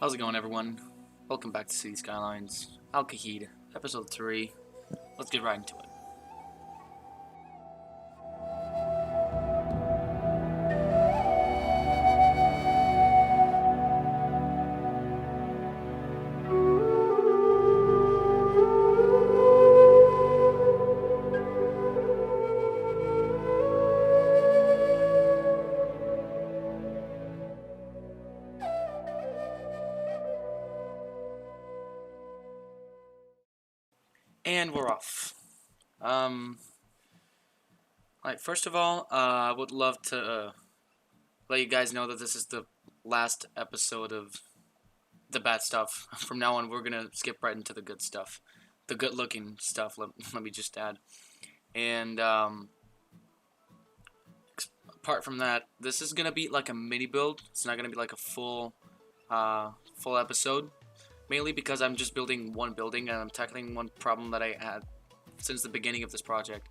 How's it going, everyone? Welcome back to City Skylines. Khahid, episode 3. Let's get right into it. And we're off. Alright, first of all, I would love to let you guys know that this is the last episode of the bad stuff. From now on, we're gonna skip right into the good stuff. The good-looking stuff, let me just add. And, apart from that, this is gonna be like a mini build. It's not gonna be like a full episode. Mainly because I'm just building one building and I'm tackling one problem that I had since the beginning of this project.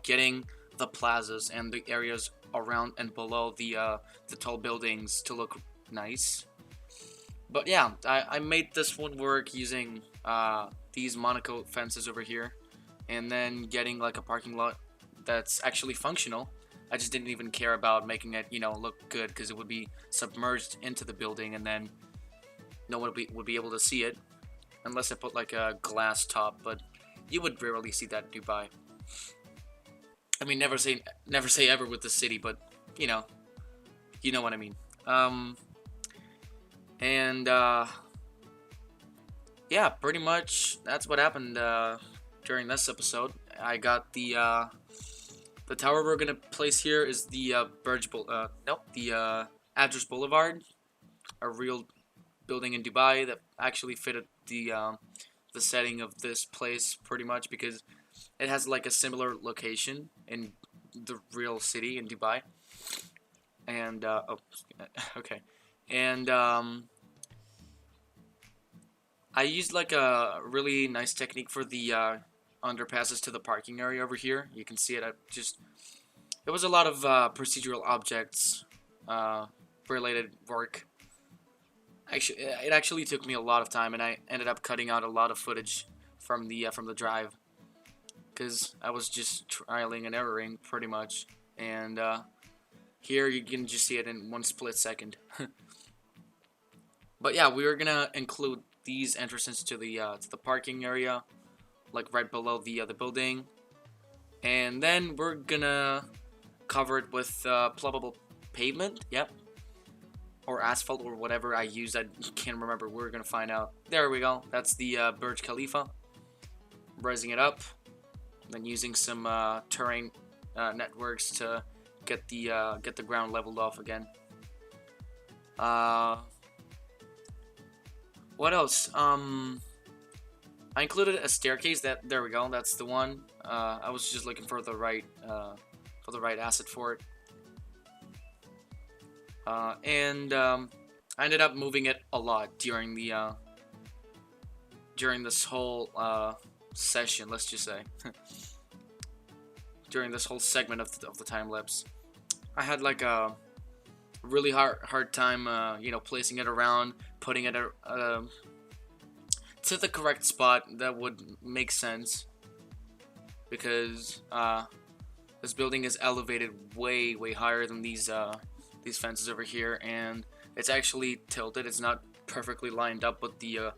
Getting the plazas and the areas around and below the tall buildings to look nice. But yeah, I made this one work using these Monaco fences over here, and then getting like a parking lot that's actually functional. I just didn't even care about making it, look good, because it would be submerged into the building, and then no one would be able to see it unless I put like a glass top, but you would rarely see that in Dubai. I mean, never say ever with the city, but you know what I mean. Yeah, pretty much that's what happened during this episode. I got the tower we're gonna place here is the Address Boulevard, a real building in Dubai that actually fitted the setting of this place pretty much, because it has like a similar location in the real city in Dubai. And okay, and I used like a really nice technique for the underpasses to the parking area over here. You can see it. It was a lot of procedural objects related work. Actually, it actually took me a lot of time, and I ended up cutting out a lot of footage from the drive, because I was just trialing and erroring pretty much. And here you can just see it in one split second. But yeah, we were gonna include these entrances to the parking area, like right below the building, and then we're gonna cover it with plumbable pavement. Yep. Or asphalt, or whatever I use. I can't remember. We're gonna find out. There we go. That's the Burj Khalifa. Raising it up, then using some terrain networks to get the ground leveled off again. What else? I included a staircase. There we go. That's the one. I was just looking for the right asset for it. And I ended up moving it a lot during this whole session, let's just say. During this whole segment of the time lapse, I had like a really hard time, placing it around, putting it to the correct spot that would make sense, because this building is elevated way higher than these fences over here, and it's actually tilted. It's not perfectly lined up with the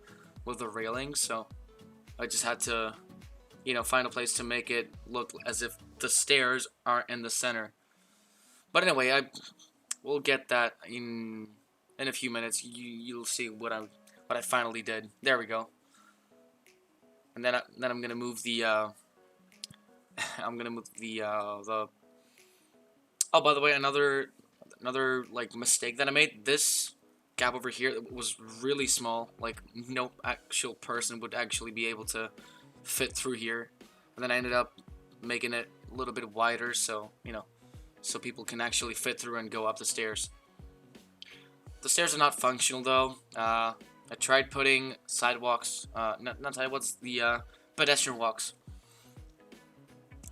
railings, so I just had to, find a place to make it look as if the stairs are in the center. But anyway, we'll get that in a few minutes. You'll see what I finally did. There we go. And then I'm gonna move the Oh, by the way, another like mistake that I made. This gap over here was really small. Like no actual person would actually be able to fit through here. And then I ended up making it a little bit wider, so so people can actually fit through and go up the stairs. The stairs are not functional though. I tried putting sidewalks, not sidewalks, the pedestrian walks,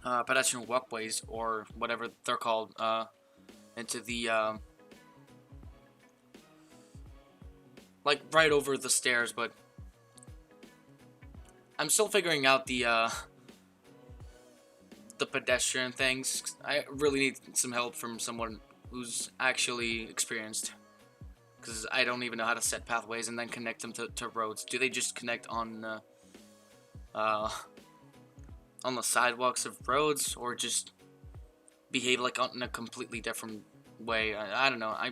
pedestrian walkways, or whatever they're called, into the like right over the stairs, but I'm still figuring out the pedestrian things. I really need some help from someone who's actually experienced, because I don't even know how to set pathways and then connect them to roads. Do they just connect uh, on the sidewalks of roads, or just behave like in a completely different way? I don't know. I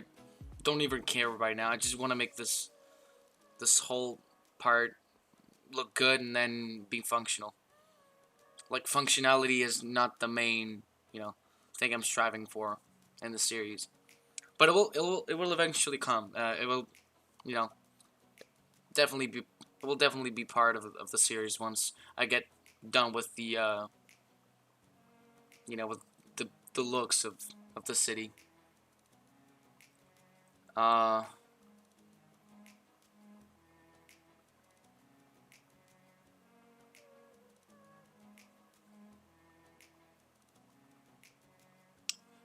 don't even care right now. I just want to make this whole part look good and then be functional. Like, functionality is not the main, thing I'm striving for in the series. But it will eventually come. It will, you know, definitely be it will definitely be part of the series once I get done with with the looks of the city. Uh,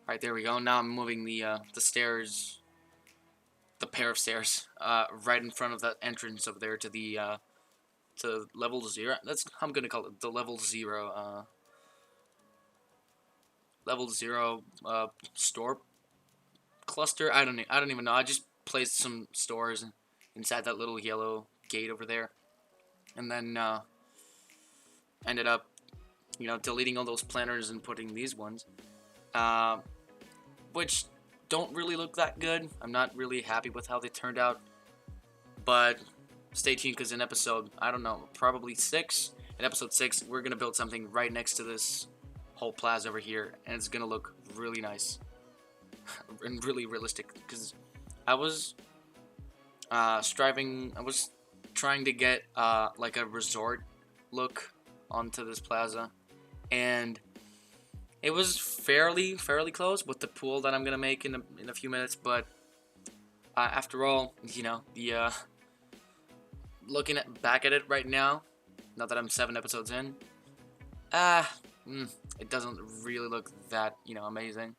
right, there we go. Now I'm moving the stairs, the pair of stairs, right in front of that entrance over there to level 0. That's how I'm gonna call it, the level 0 store cluster. I don't even know. I just placed some stores inside that little yellow gate over there, and then ended up deleting all those planners and putting these ones, uh, which don't really look that good. I'm not really happy with how they turned out, but stay tuned, because in episode, I don't know, probably 6, in episode 6, we're gonna build something right next to this whole plaza over here, and it's gonna look really nice and really realistic, because I was I was trying to get like a resort look onto this plaza, and it was fairly close with the pool that I'm gonna make in a few minutes. But after all, the looking back at it right now, now that I'm 7 episodes in, ah, it doesn't really look that amazing.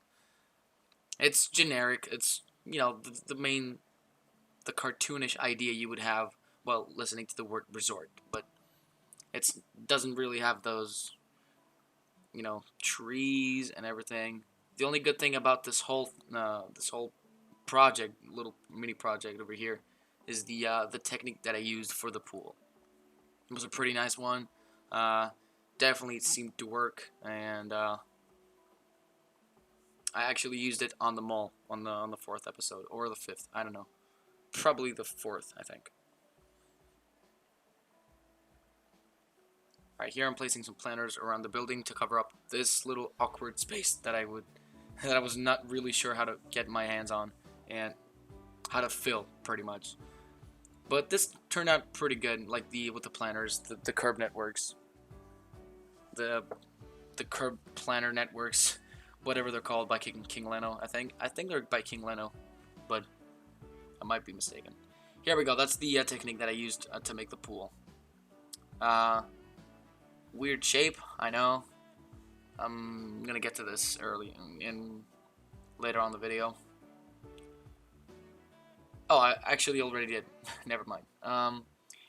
It's generic. It's the cartoonish idea you would have while listening to the word resort, but it doesn't really have those trees and everything. The only good thing about this whole project, little mini project over here, is the technique that I used for the pool. It was a pretty nice one. Uh, Definitely seemed to work, and I actually used it on the mall on the 4th episode, or the 5th. I don't know. Probably the 4th, I think. Alright, here I'm placing some planters around the building to cover up this little awkward space that I was not really sure how to get my hands on and how to fill, pretty much. But this turned out pretty good, like with the planters, the curb networks, the curb planner networks, whatever they're called by King Leno. I think they're by King Leno, but I might be mistaken. Here we go. That's the technique that I used to make the pool. Weird shape, I know. I'm gonna get to this early in later on the video. Oh, I actually already did. Never mind.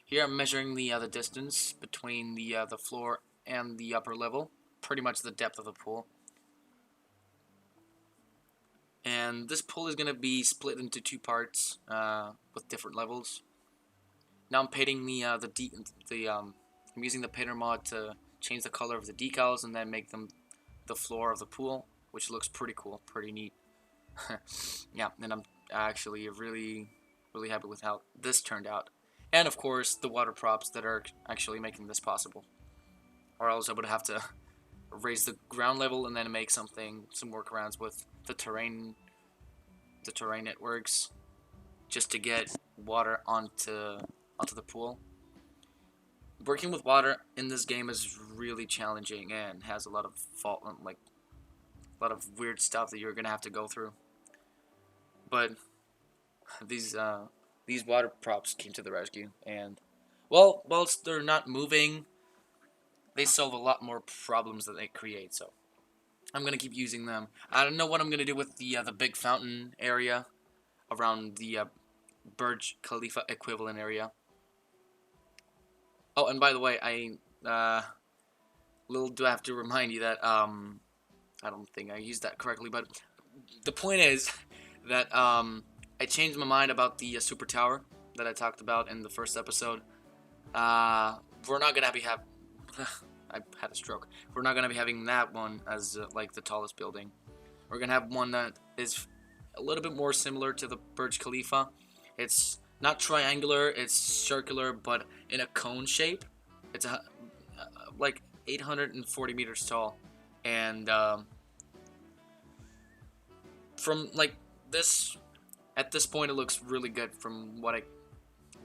Here I'm measuring the distance between the floor and the upper level, pretty much the depth of the pool. And this pool is gonna be split into 2 parts with different levels. Now I'm painting I'm using the painter mod to change the color of the decals and then make them the floor of the pool, which looks pretty cool, pretty neat. Yeah, and I'm actually really happy with how this turned out. And of course, the water props that are actually making this possible. Or else I would have to raise the ground level and then make some workarounds with the terrain networks just to get water onto the pool. Working with water in this game is really challenging and has a lot of a lot of weird stuff that you're gonna have to go through. But these water props came to the rescue, and well, whilst they're not moving, they solve a lot more problems that they create. So I'm gonna keep using them. I don't know what I'm gonna do with the big fountain area around Burj Khalifa equivalent area. Oh, and by the way, little do I have to remind you that I don't think I used that correctly, but the point is that I changed my mind about the super tower that I talked about in the first episode. We're not gonna be I had a stroke. We're not gonna be having that one as like the tallest building. We're gonna have one that is a little bit more similar to the Burj Khalifa. It's not triangular, it's circular, but in a cone shape. It's like 840 meters tall, and from like this, at this point, it looks really good from what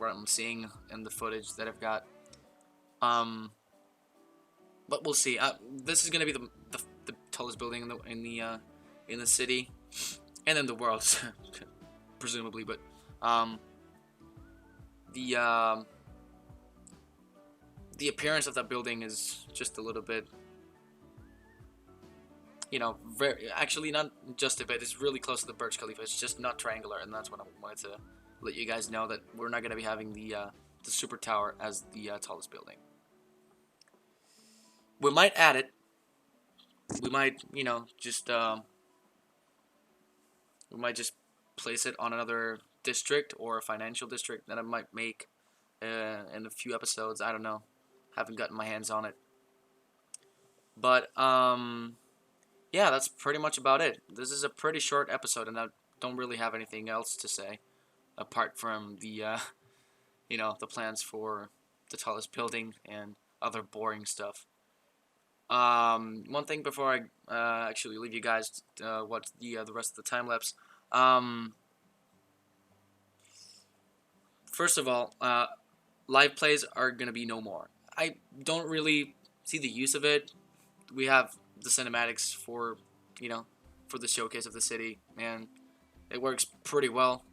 I'm seeing in the footage that I've got. But we'll see. This is gonna be the tallest building in the city, and in the world, presumably. But the appearance of that building is just a little bit, you know, actually not just a bit. It's really close to the Burj Khalifa. It's just not triangular, and that's what I wanted to let you guys know, that we're not gonna be having the super tower as the tallest building. We might add it. We might, you know, just we might just place it on another district or a financial district that I might make in a few episodes. I don't know. Haven't gotten my hands on it. But yeah, that's pretty much about it. This is a pretty short episode, and I don't really have anything else to say apart from the you know, the plans for the tallest building and other boring stuff. One thing before I actually leave you guys to watch the rest of the time lapse. First of all, live plays are gonna be no more. I don't really see the use of it. We have the cinematics for, you know, for the showcase of the city, and it works pretty well.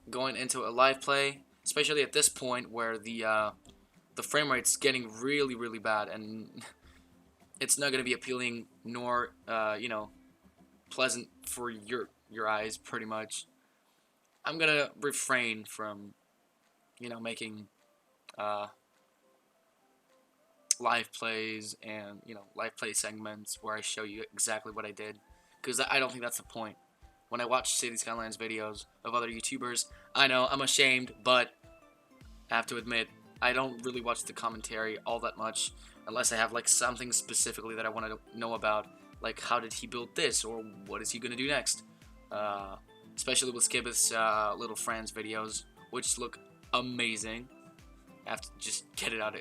Going into a live play, especially at this point where the frame rate's getting really, really bad, and it's not going to be appealing nor you know, pleasant for your eyes, pretty much. I'm going to refrain from, you know, making live plays and, you know, live play segments where I show you exactly what I did, because I don't think that's the point. When I watch City Skylines videos of other YouTubers, I know I'm ashamed, but I have to admit, I don't really watch the commentary all that much unless I have like something specifically that I want to know about, like how did he build this, or what is he gonna do next. Especially with Skibbith's Little Friends videos, which look amazing. I have to just get it out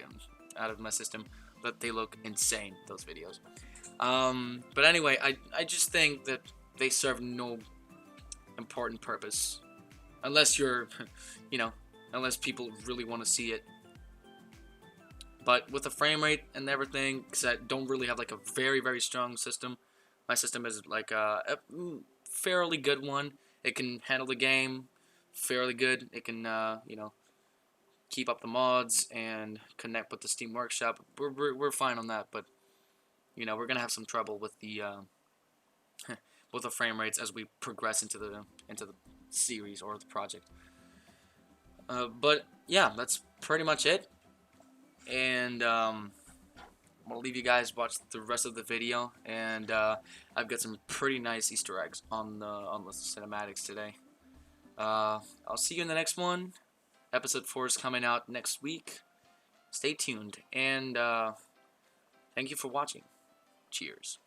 of my system, but they look insane, those videos. But anyway, I just think that they serve no important purpose, unless you're, you know, unless people really want to see it. But with the frame rate and everything, because I don't really have like a very, very strong system. My system is like a fairly good one. It can handle the game fairly good. It can, you know, keep up the mods and connect with the Steam Workshop. We're fine on that, but, you know, we're gonna have some trouble with the with the frame rates as we progress into the series or the project. But yeah, that's pretty much it. And I'm gonna leave you guys watch the rest of the video, and I've got some pretty nice Easter eggs on the cinematics today. I'll see you in the next one. Episode 4 is coming out next week. Stay tuned, and thank you for watching. Cheers.